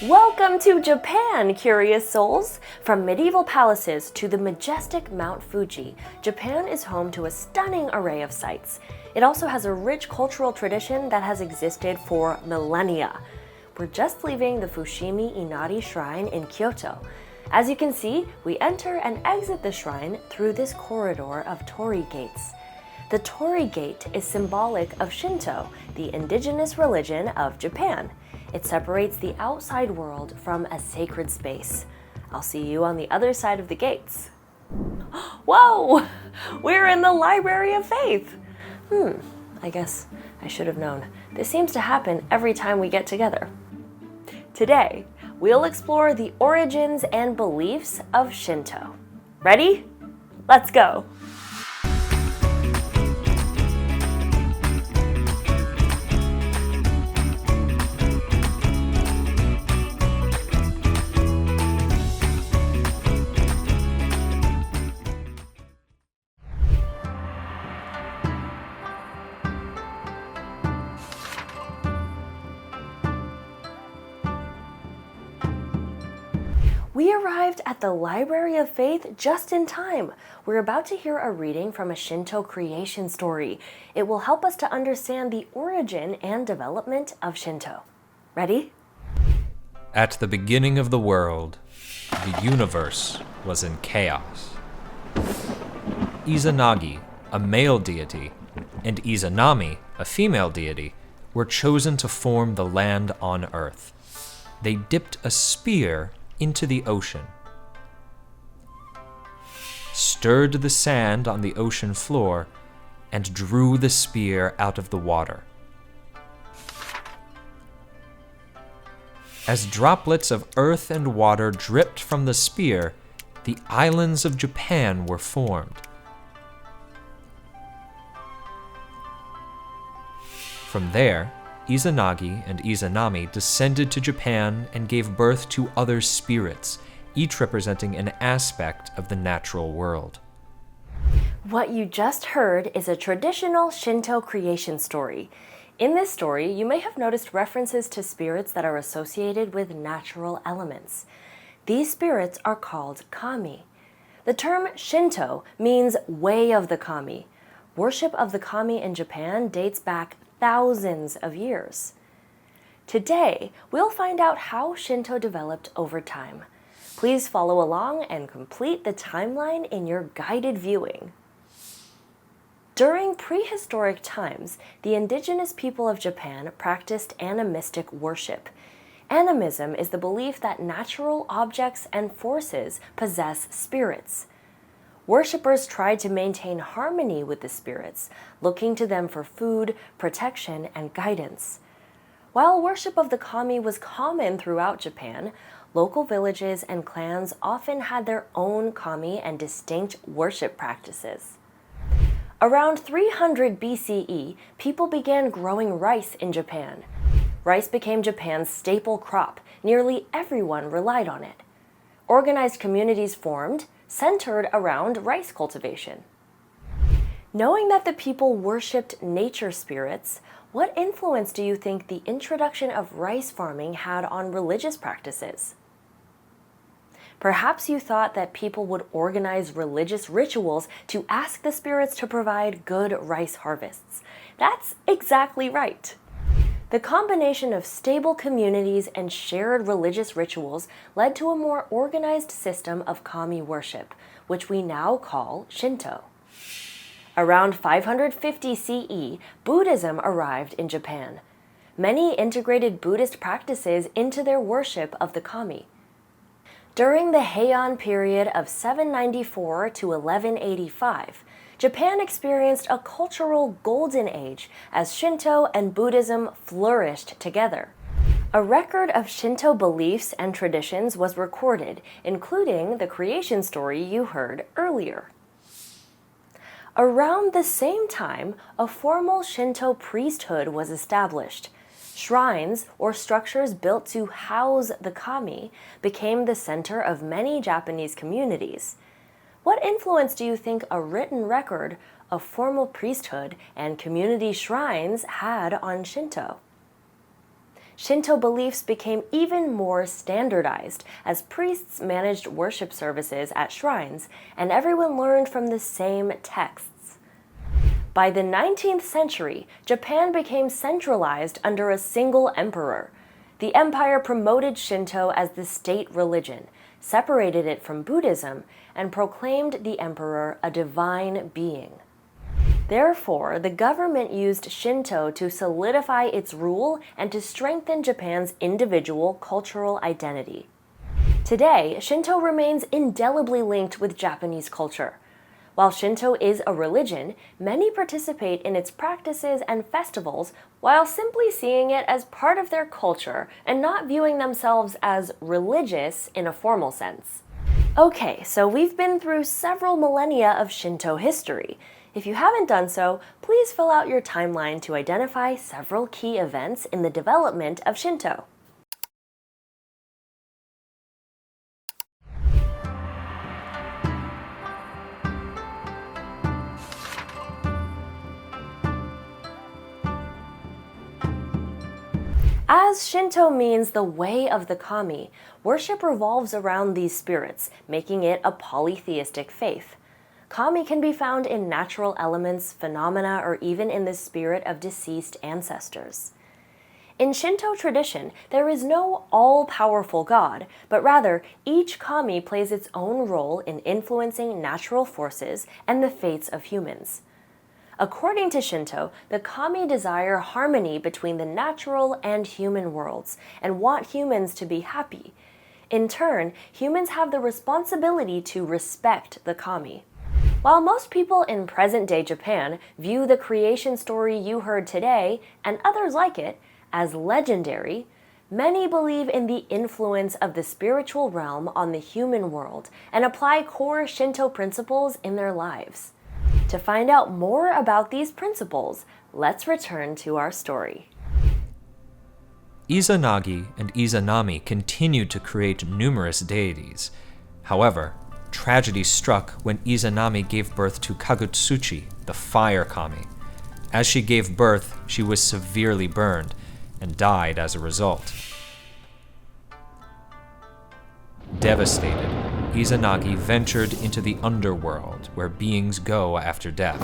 Welcome to Japan, curious souls! From medieval palaces to the majestic Mount Fuji, Japan is home to a stunning array of sights. It also has a rich cultural tradition that has existed for millennia. We're just leaving the Fushimi Inari Shrine in Kyoto. As you can see, we enter and exit the shrine through this corridor of torii gates. The torii gate is symbolic of Shinto, the indigenous religion of Japan. It separates the outside world from a sacred space. I'll see you on the other side of the gates. Whoa! We're in the Library of Faith! I guess I should have known. This seems to happen every time we get together. Today, we'll explore the origins and beliefs of Shinto. Ready? Let's go! We arrived at the Library of Faith just in time. We're about to hear a reading from a Shinto creation story. It will help us to understand the origin and development of Shinto. Ready? At the beginning of the world, the universe was in chaos. Izanagi, a male deity, and Izanami, a female deity, were chosen to form the land on Earth. They dipped a spear into the ocean, stirred the sand on the ocean floor, and drew the spear out of the water. As droplets of earth and water dripped from the spear, the islands of Japan were formed. From there, Izanagi and Izanami descended to Japan and gave birth to other spirits, each representing an aspect of the natural world. What you just heard is a traditional Shinto creation story. In this story, you may have noticed references to spirits that are associated with natural elements. These spirits are called kami. The term Shinto means way of the kami. Worship of the kami in Japan dates back thousands of years. Today, we'll find out how Shinto developed over time. Please follow along and complete the timeline in your guided viewing. During prehistoric times, the indigenous people of Japan practiced animistic worship. Animism is the belief that natural objects and forces possess spirits. Worshippers tried to maintain harmony with the spirits, looking to them for food, protection, and guidance. While worship of the kami was common throughout Japan, local villages and clans often had their own kami and distinct worship practices. Around 300 BCE, people began growing rice in Japan. Rice became Japan's staple crop. Nearly everyone relied on it. Organized communities formed, centered around rice cultivation. Knowing that the people worshipped nature spirits, what influence do you think the introduction of rice farming had on religious practices? Perhaps you thought that people would organize religious rituals to ask the spirits to provide good rice harvests. That's exactly right. The combination of stable communities and shared religious rituals led to a more organized system of kami worship, which we now call Shinto. Around 550 CE, Buddhism arrived in Japan. Many integrated Buddhist practices into their worship of the kami. During the Heian period of 794 to 1185, Japan experienced a cultural golden age as Shinto and Buddhism flourished together. A record of Shinto beliefs and traditions was recorded, including the creation story you heard earlier. Around the same time, a formal Shinto priesthood was established. Shrines, or structures built to house the kami, became the center of many Japanese communities. What influence do you think a written record of formal priesthood and community shrines had on Shinto? Shinto beliefs became even more standardized as priests managed worship services at shrines, and everyone learned from the same texts. By the 19th century, Japan became centralized under a single emperor. The empire promoted Shinto as the state religion, separated it from Buddhism, and proclaimed the emperor a divine being. Therefore, the government used Shinto to solidify its rule and to strengthen Japan's individual cultural identity. Today, Shinto remains indelibly linked with Japanese culture. While Shinto is a religion, many participate in its practices and festivals while simply seeing it as part of their culture and not viewing themselves as religious in a formal sense. Okay, so we've been through several millennia of Shinto history. If you haven't done so, please fill out your timeline to identify several key events in the development of Shinto. As Shinto means the way of the kami, worship revolves around these spirits, making it a polytheistic faith. Kami can be found in natural elements, phenomena, or even in the spirit of deceased ancestors. In Shinto tradition, there is no all-powerful god, but rather each kami plays its own role in influencing natural forces and the fates of humans. According to Shinto, the kami desire harmony between the natural and human worlds and want humans to be happy. In turn, humans have the responsibility to respect the kami. While most people in present-day Japan view the creation story you heard today, and others like it, as legendary, many believe in the influence of the spiritual realm on the human world and apply core Shinto principles in their lives. To find out more about these principles, let's return to our story. Izanagi and Izanami continued to create numerous deities. However, tragedy struck when Izanami gave birth to Kagutsuchi, the fire kami. As she gave birth, she was severely burned and died as a result. Devastated, Izanagi ventured into the underworld where beings go after death.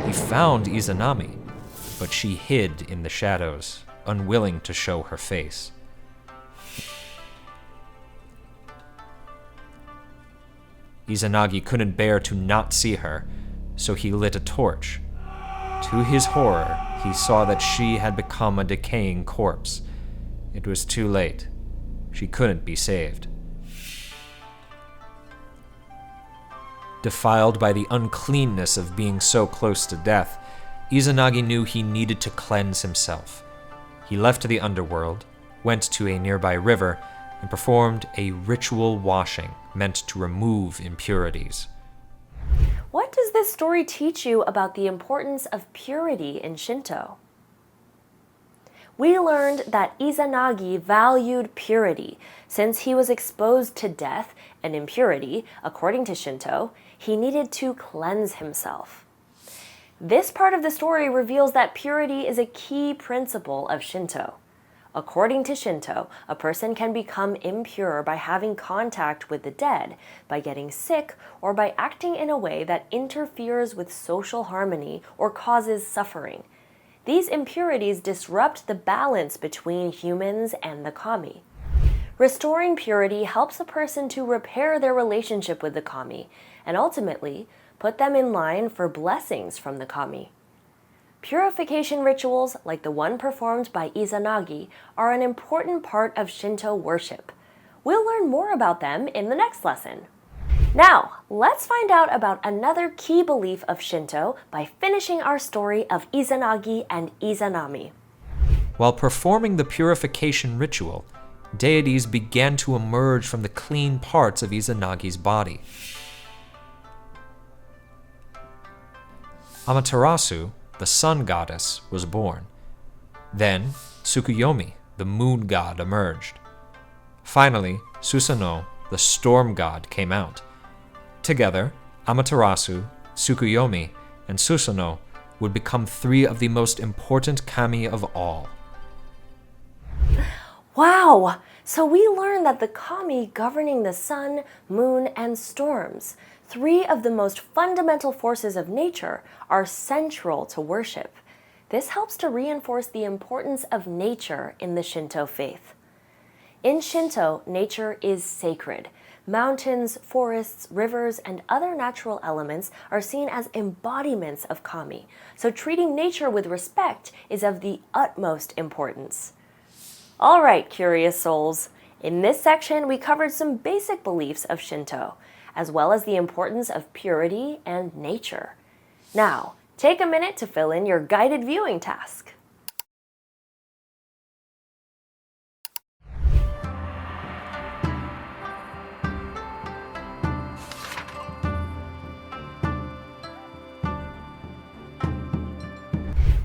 He found Izanami, but she hid in the shadows, unwilling to show her face. Izanagi couldn't bear to not see her, so he lit a torch. To his horror, he saw that she had become a decaying corpse. It was too late. She couldn't be saved. Defiled by the uncleanness of being so close to death, Izanagi knew he needed to cleanse himself. He left the underworld, went to a nearby river, and performed a ritual washing meant to remove impurities. What does this story teach you about the importance of purity in Shinto? We learned that Izanagi valued purity. Since he was exposed to death and impurity, according to Shinto, he needed to cleanse himself. This part of the story reveals that purity is a key principle of Shinto. According to Shinto, a person can become impure by having contact with the dead, by getting sick, or by acting in a way that interferes with social harmony or causes suffering. These impurities disrupt the balance between humans and the kami. Restoring purity helps a person to repair their relationship with the kami, and ultimately, put them in line for blessings from the kami. Purification rituals, like the one performed by Izanagi, are an important part of Shinto worship. We'll learn more about them in the next lesson. Now, let's find out about another key belief of Shinto by finishing our story of Izanagi and Izanami. While performing the purification ritual, deities began to emerge from the clean parts of Izanagi's body. Amaterasu, the sun goddess, was born. Then, Tsukuyomi, the moon god, emerged. Finally, Susanoo, the storm god, came out. Together, Amaterasu, Tsukuyomi, and Susanoo would become three of the most important kami of all. Wow! So we learned that the kami governing the sun, moon, and storms, three of the most fundamental forces of nature, are central to worship. This helps to reinforce the importance of nature in the Shinto faith. In Shinto, nature is sacred. Mountains, forests, rivers, and other natural elements are seen as embodiments of kami, so treating nature with respect is of the utmost importance. All right, curious souls. In this section, we covered some basic beliefs of Shinto, as well as the importance of purity and nature. Now, take a minute to fill in your guided viewing task.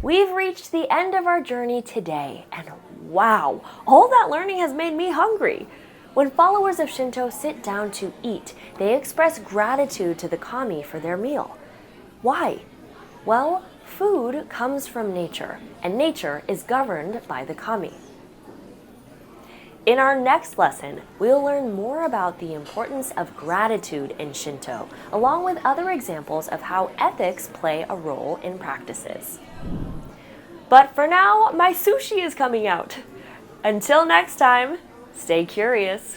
We've reached the end of our journey today, and wow, all that learning has made me hungry. When followers of Shinto sit down to eat, they express gratitude to the kami for their meal. Why? Well, food comes from nature, and nature is governed by the kami. In our next lesson, we'll learn more about the importance of gratitude in Shinto, along with other examples of how ethics play a role in practices. But for now, my sushi is coming out. Until next time, stay curious.